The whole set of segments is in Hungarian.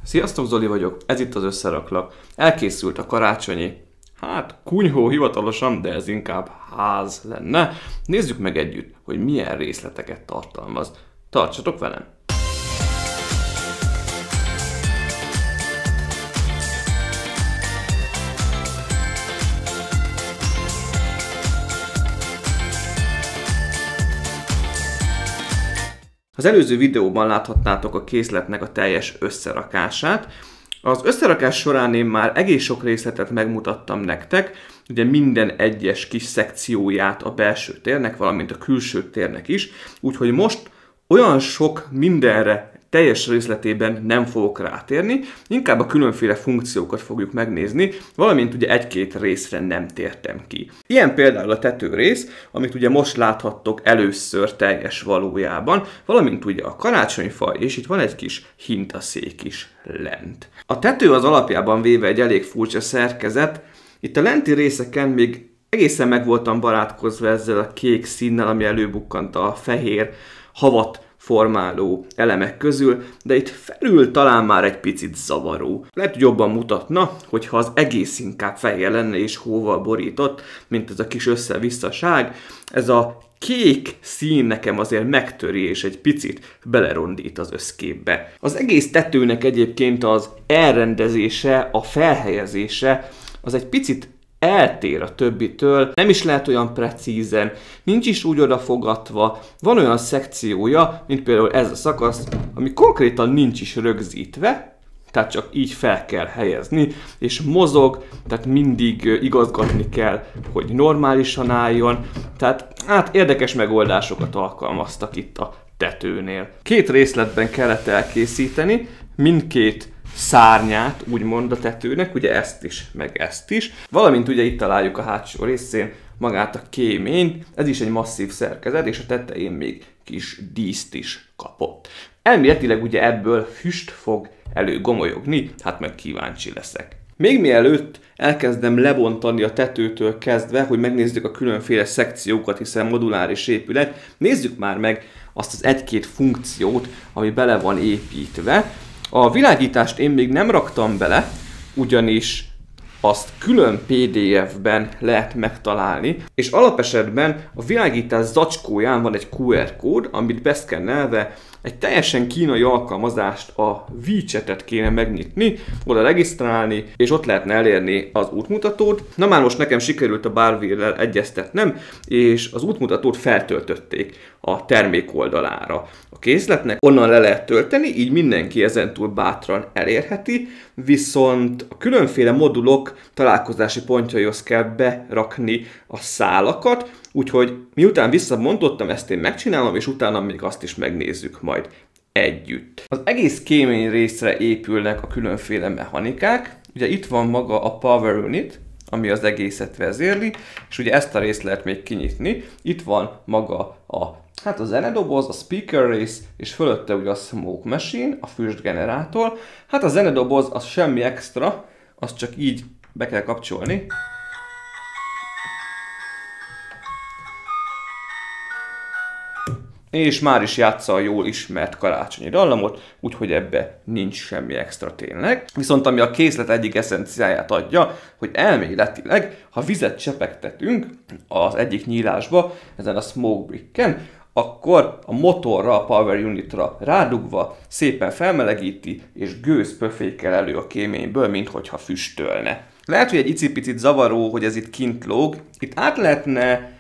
Sziasztok, Zoli vagyok, ez itt az Összeraklak. Elkészült a karácsonyi, kunyhó hivatalosan, de ez inkább ház lenne. Nézzük meg együtt, hogy milyen részleteket tartalmaz. Tartsatok velem! Az előző videóban láthatnátok a készletnek a teljes összerakását. Az összerakás során én már egész sok részletet megmutattam nektek, ugye minden egyes kis szekcióját a belső térnek, valamint a külső térnek is, úgyhogy most olyan sok mindenre teljes részletében nem fogok rátérni, inkább a különféle funkciókat fogjuk megnézni, valamint ugye egy-két részre nem tértem ki. Ilyen például a tetőrész, amit ugye most láthattok először teljes valójában, valamint ugye a karácsonyfa, és itt van egy kis hintaszék is lent. A tető az alapjában véve egy elég furcsa szerkezet, itt a lenti részeken még egészen meg voltam barátkozva ezzel a kék színnel, ami előbukkant a fehér havat formáló elemek közül, de itt felül talán már egy picit zavaró. Lehet, hogy jobban mutatna, hogyha az egész inkább fehér lenne és hóval borított, mint ez a kis össze-visszaság. Ez a kék szín nekem azért megtöri és egy picit belerondít az összképbe. Az egész tetőnek egyébként az elrendezése, a felhelyezése az egy picit eltér a többitől, nem is lehet olyan precízen, nincs is úgy odafogatva, van olyan szekciója, mint például ez a szakasz, ami konkrétan nincs is rögzítve, tehát csak így fel kell helyezni, és mozog, tehát mindig igazgatni kell, hogy normálisan álljon, tehát érdekes megoldásokat alkalmaztak itt a tetőnél. Két részletben kellett elkészíteni, mindkét szárnyát, úgymond a tetőnek, ugye ezt is, meg ezt is. Valamint ugye itt találjuk a hátsó részén magát a kéményt, ez is egy masszív szerkezet, és a tetején még kis díszt is kapott. Elméletileg ugye ebből füst fog előgomolyogni, hát meg kíváncsi leszek. Még mielőtt elkezdem lebontani a tetőtől kezdve, hogy megnézzük a különféle szekciókat, hiszen moduláris épület, nézzük már meg azt az egy-két funkciót, ami bele van építve. A világítást én még nem raktam bele, ugyanis azt külön PDF-ben lehet megtalálni, és alapesetben a világítás zacskóján van egy QR kód, amit beszkennelve egy teljesen kínai alkalmazást, a WeChat-et kéne megnyitni, oda regisztrálni, és ott lehetne elérni az útmutatót. Na már most nekem sikerült a Barwheel-rel egyeztetnem, és az útmutatót feltöltötték a termék oldalára a készletnek. Onnan le lehet tölteni, így mindenki ezentúl bátran elérheti, viszont a különféle modulok találkozási pontjaihoz kell berakni a szálakat, úgyhogy miután visszabontottam, ezt én megcsinálom, és utána még azt is megnézzük majd együtt. Az egész kémény részre épülnek a különféle mechanikák. Ugye itt van maga a Power Unit, ami az egészet vezérli, és ugye ezt a részt lehet még kinyitni. Itt van maga a zenedoboz, a speaker rész, és fölötte ugye a Smoke Machine, a füstgenerátor. Hát a zenedoboz az semmi extra, azt csak így be kell kapcsolni. És már is játsza a jól ismert karácsonyi dallamot, úgyhogy ebbe nincs semmi extra tényleg. Viszont ami a készlet egyik eszenciáját adja, hogy elméletileg, ha vizet csepegtetünk az egyik nyílásba, ezen a Smoke Bricken, akkor a motorra, a Power Unitra rádugva szépen felmelegíti, és gőz pöfékel elő a kéményből, minthogyha füstölne. Lehet, hogy egy icipicit zavaró, hogy ez itt kint lóg. Itt át lehetne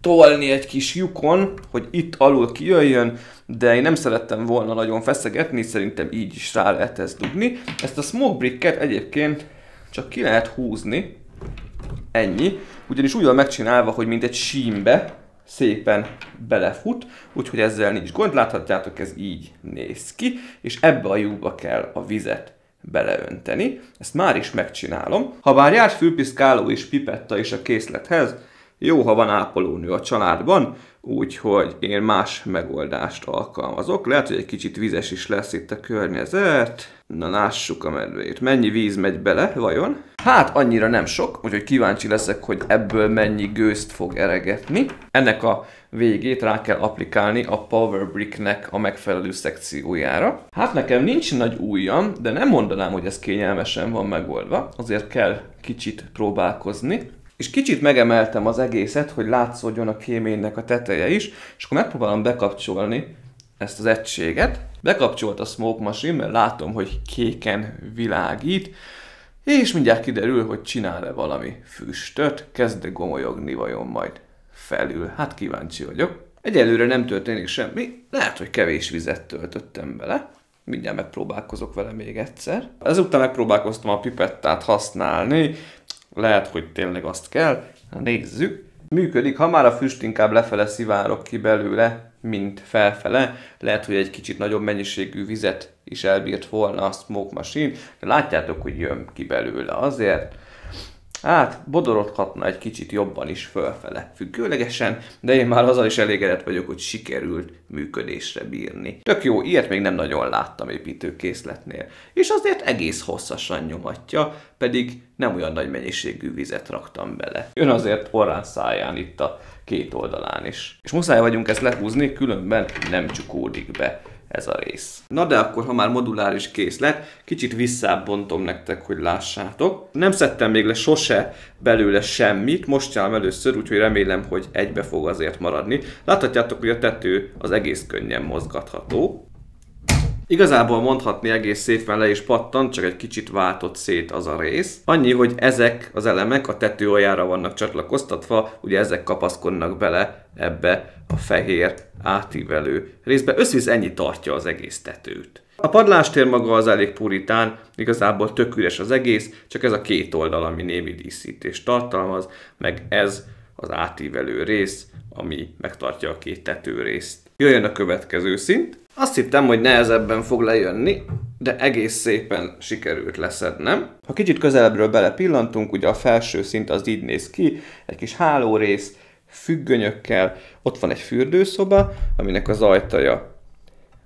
tolni egy kis lyukon, hogy itt alul kijöjjön, de én nem szerettem volna nagyon feszegetni, szerintem így is rá lehet ezt dugni. Ezt a Smoke Bricket egyébként csak ki lehet húzni, ennyi, ugyanis úgy van megcsinálva, hogy mint egy símbe szépen belefut, úgyhogy ezzel nincs gond, láthatjátok, ez így néz ki, és ebbe a lyukba kell a vizet beleönteni. Ezt már is megcsinálom. Habár jár fülpiszkáló és pipetta is a készlethez, jó, ha van ápolónő a családban, úgyhogy én más megoldást alkalmazok. Lehet, hogy egy kicsit vizes is lesz itt a környezet. Na lássuk a medvét. Mennyi víz megy bele, vajon? Hát annyira nem sok, úgyhogy kíváncsi leszek, hogy ebből mennyi gőzt fog eregetni. Ennek a végét rá kell applikálni a Power Bricknek a megfelelő szekciójára. Hát nekem nincs nagy ujjam, de nem mondanám, hogy ez kényelmesen van megoldva, azért kell kicsit próbálkozni. És kicsit megemeltem az egészet, hogy látszódjon a kéménynek a teteje is, és akkor megpróbálom bekapcsolni ezt az egységet. Bekapcsolt a Smoke Machine, mert látom, hogy kéken világít, és mindjárt kiderül, hogy csinál-e valami füstöt, kezd gomolyogni vajon majd felül. Hát kíváncsi vagyok. Egyelőre nem történik semmi, lehet, hogy kevés vizet töltöttem bele. Mindjárt megpróbálkozok vele még egyszer. Ezután megpróbálkoztam a pipettát használni, lehet, hogy tényleg azt kell. Na, nézzük. Működik, ha már a füst inkább lefele szivárog ki belőle, mint felfele. Lehet, hogy egy kicsit nagyobb mennyiségű vizet is elbírt volna a Smoke Machine, de látjátok, hogy jön ki belőle azért. Hát, bodorodhatna egy kicsit jobban is fölfele függőlegesen, de én már azzal is elégedett vagyok, hogy sikerült működésre bírni. Tök jó, ilyet még nem nagyon láttam építőkészletnél. És azért egész hosszasan nyomatja, pedig nem olyan nagy mennyiségű vizet raktam bele. Jön azért orrán száján itt a két oldalán is. És muszáj vagyunk ezt lehúzni, különben nem csukódik be ez a rész. Na de akkor, ha már moduláris készlet, kicsit visszább bontom nektek, hogy lássátok. Nem szedtem még le sose belőle semmit, most csinálom először, úgyhogy remélem, hogy egybe fog azért maradni. Láthatjátok, hogy a tető az egész könnyen mozgatható. Igazából mondhatni egész szépen le is pattant, csak egy kicsit váltott szét az a rész. Annyi, hogy ezek az elemek a tető aljára vannak csatlakoztatva, ugye ezek kapaszkodnak bele ebbe a fehér átívelő részbe. Összvisz ennyi tartja az egész tetőt. A padlástér maga az elég puritán, igazából tök üres az egész, csak ez a két oldal, ami némi díszítést tartalmaz, meg ez az átívelő rész, ami megtartja a két tetőrészt. Jöjjön a következő szint. Azt hittem, hogy nehezebben fog lejönni, de egész szépen sikerült leszednem. Ha kicsit közelebbről belepillantunk, ugye a felső szint az így néz ki, egy kis hálórész, függönyökkel, ott van egy fürdőszoba, aminek az ajtaja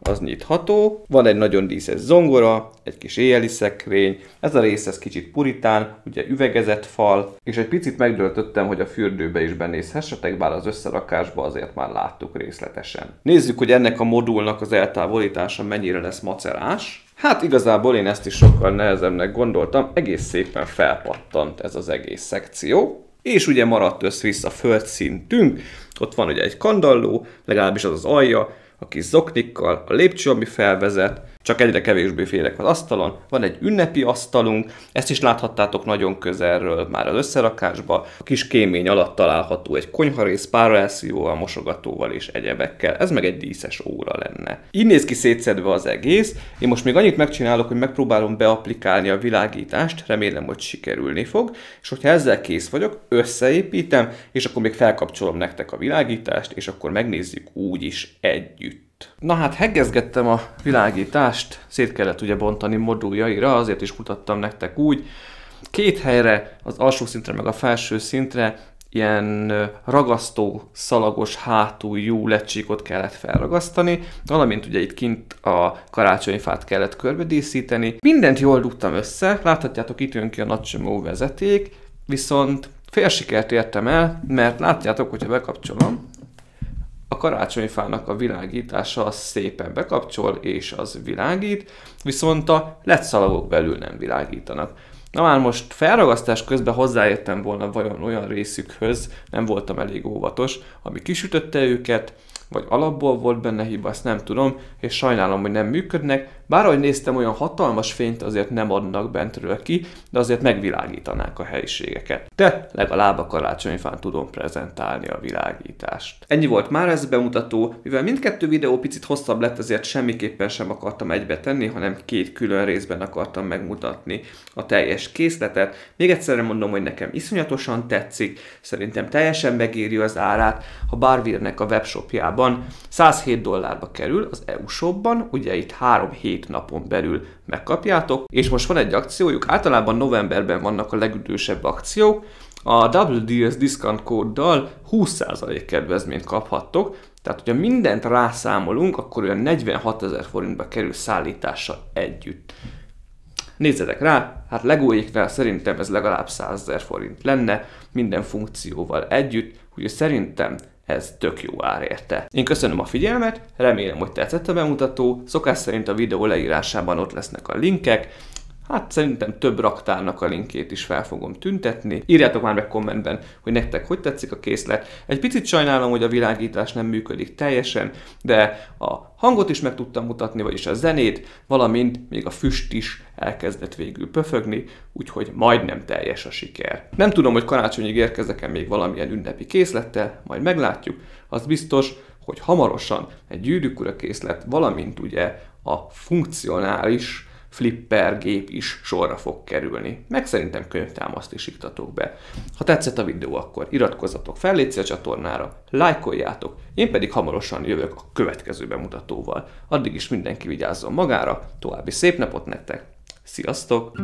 az nyitható, van egy nagyon díszes zongora, egy kis éjjeli szekrény, ez a rész ez kicsit puritán, ugye üvegezett fal, és egy picit megdöltöttem, hogy a fürdőbe is benézhessetek, bár az összerakásba azért már láttuk részletesen. Nézzük, hogy ennek a modulnak az eltávolítása mennyire lesz macerás. Hát igazából én ezt is sokkal nehezebbnek gondoltam, egész szépen felpattant ez az egész szekció. És ugye maradt össze-vissza földszintünk, ott van ugye egy kandalló, legalábbis az az alja, a kis zoknikkal, a lépcső, ami felvezet, csak egyre kevésbé félek az asztalon. Van egy ünnepi asztalunk, ezt is láthattátok nagyon közelről már az összerakásba. A kis kémény alatt található egy konyharész, párolelszívóval, mosogatóval és egyebekkel. Ez meg egy díszes óra lenne. Így néz ki szétszedve az egész. Én most még annyit megcsinálok, hogy megpróbálom beapplikálni a világítást, remélem, hogy sikerülni fog. És hogyha ezzel kész vagyok, összeépítem, és akkor még felkapcsolom nektek a világítást, és akkor megnézzük úgy is együtt. Na hát heggezgettem a világítást, szét kellett ugye bontani moduljaira, azért is mutattam nektek úgy. Két helyre, az alsó szintre meg a felső szintre ilyen ragasztó, szalagos hátuljú lecsíkot kellett felragasztani, valamint ugye itt kint a karácsonyfát kellett körbedíszíteni. Mindent jól dugtam össze, láthatjátok, itt jön ki a nagy csomó vezeték, viszont fél sikert értem el, mert látjátok, hogyha bekapcsolom, a karácsonyfának a világítása az szépen bekapcsol, és az világít, viszont a LED szalagok belül nem világítanak. Na már most felragasztás közben hozzáértem volna vajon olyan részükhöz, nem voltam elég óvatos, ami kisütötte őket, vagy alapból volt benne hiba, azt nem tudom, és sajnálom, hogy nem működnek, bár ahogy néztem, olyan hatalmas fényt azért nem adnak bentről ki, de azért megvilágítanák a helyiségeket. De legalább a karácsonyfán tudom prezentálni a világítást. Ennyi volt már ez bemutató, mivel mindkettő videó picit hosszabb lett, ezért semmiképpen sem akartam egybe tenni, hanem két külön részben akartam megmutatni a teljes készletet. Még egyszerre mondom, hogy nekem iszonyatosan tetszik, szerintem teljesen megéri az árát. A Barware-nek a webshopjában $107 kerül az EU shopban, ugye itt 3-7 napon belül megkapjátok, és most van egy akciójuk, általában novemberben vannak a legüdősebb akciók, a WDS discount kóddal 20% kedvezményt kaphattok, tehát hogyha mindent rászámolunk, akkor olyan 46 000 forintba kerül szállítással együtt. Nézzetek rá, hát Legóiknál szerintem ez legalább 100 000 forint lenne, minden funkcióval együtt, úgyhogy szerintem ez tök jó ár érte. Én köszönöm a figyelmet, remélem, hogy tetszett a bemutató, szokás szerint a videó leírásában ott lesznek a linkek, hát szerintem több raktárnak a linkjét is fel fogom tüntetni. Írjátok már meg kommentben, hogy nektek hogy tetszik a készlet. Egy picit sajnálom, hogy a világítás nem működik teljesen, de a hangot is meg tudtam mutatni, vagyis a zenét, valamint még a füst is elkezdett végül pöfögni, úgyhogy majdnem teljes a siker. Nem tudom, hogy karácsonyig érkezek-e még valamilyen ünnepi készlettel, majd meglátjuk. Az biztos, hogy hamarosan egy Gyűrűk Ura készlet, valamint ugye a funkcionális flipper gép is sorra fog kerülni. Meg szerintem könyvtámaszt is iktatok be. Ha tetszett a videó, akkor iratkozzatok fel, légy a csatornára, lájkoljátok, én pedig hamarosan jövök a következő bemutatóval. Addig is mindenki vigyázzon magára, további szép napot nektek, sziasztok!